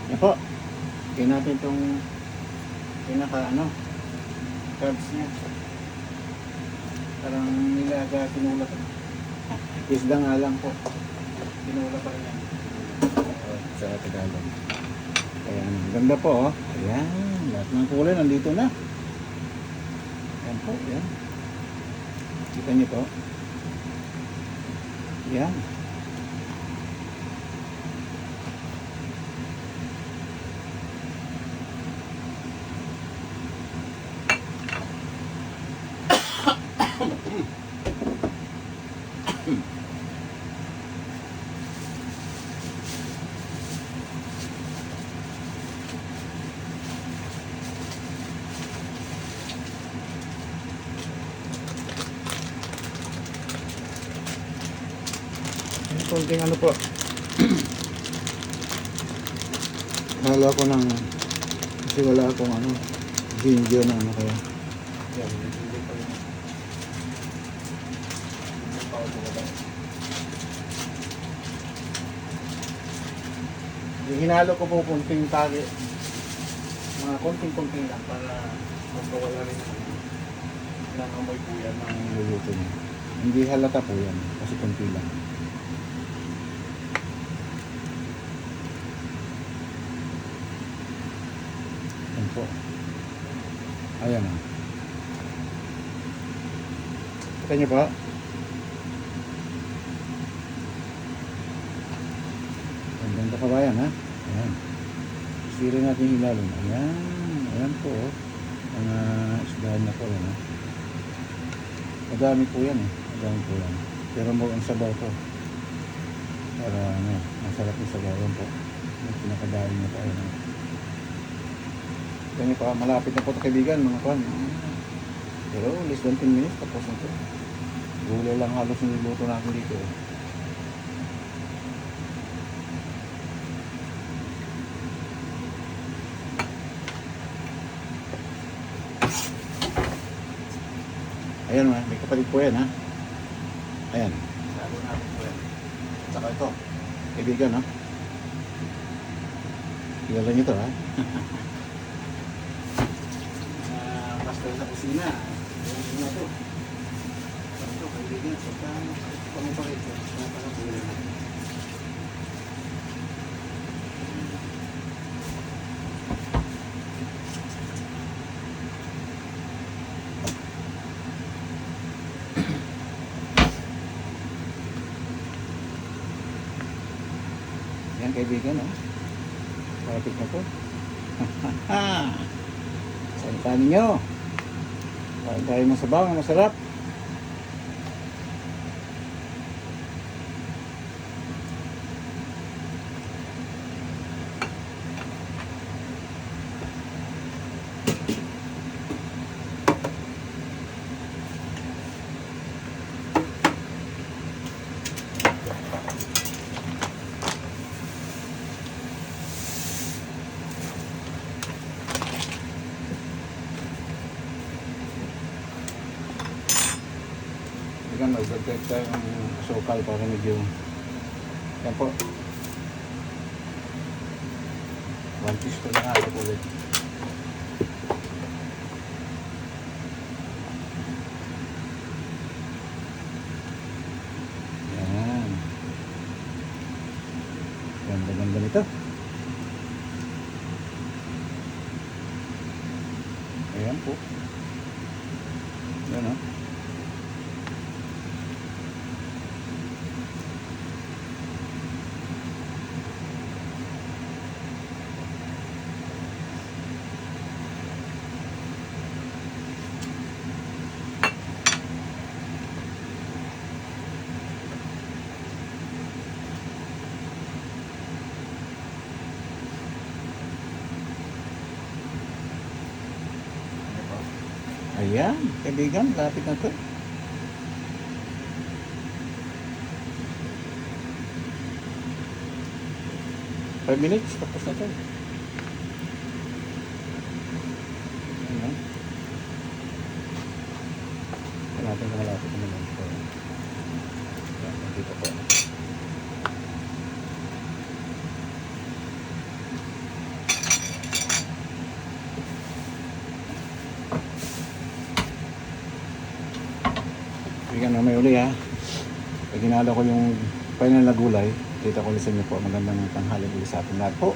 Yan po. Kaya natin itong pinaka cards niya. Parang nilaga sinulat. Isda nga lang po. Sinulat pa rin yan. Sa Tagalog. Ayan, ganda po oh. Ayan, lahat ng kulay nandito na. Ayan po, ayan. Kita niyo po. Ayan. Konting po. Halo ko ng kasi wala akong ginger na kaya. Yan, hindi pa rin. Hinalo ko po konting tali. Mga konting-konting lang para magkawala rin ng amoy po yan ng luluto niya. Hindi halata po yan kasi konti lang. Yan po. Ayan o. Kita niyo po. Ang ganda kabayan ha. Ayan. Sira natin yung ilalim. Ayan. Ayan po. Mga isdahan na po yan ha. Madami po yan eh. Madami po yan. Pero mo ang sabaw po. Para masarap yung sabawan po. Yung pinakadami na po. Ayan. Kanya pa, malapit na po ito kaibigan, mga kwan. Pero less than 10 minutes tapos na ito. Gulay lang halos yung niluto natin dito. Ayan may kapatid po yan ha. Ayan. Lalo natin po yan. Saka ito, kaibigan ha. Kilala nyo ito ha. Sa kusina. Ayan na ito. Ito, kaibigan. Pagka pangupakit ko, napakabulan na. Ayan kaibigan, oh. Parapit na po. Salita ninyo. Kain tayo ng sabaw na masarap. Tingnan, mag-dagdag tayo ng asukal para medyo yan po 1 teaspoon na alak ulit. Yan, ganda-ganda nito. Ayan po. Yan o. Ayan, kaibigan, lapit na ito. Five minutes, tapos na ito. Ayan. Natin kung malapit na naman ito. Ayan, dito po. Bigyan na may uli ha. Pag ginala ko yung final na gulay, kita ko ulit sa inyo po. Magandang tanghali ulit sa ating lahat po.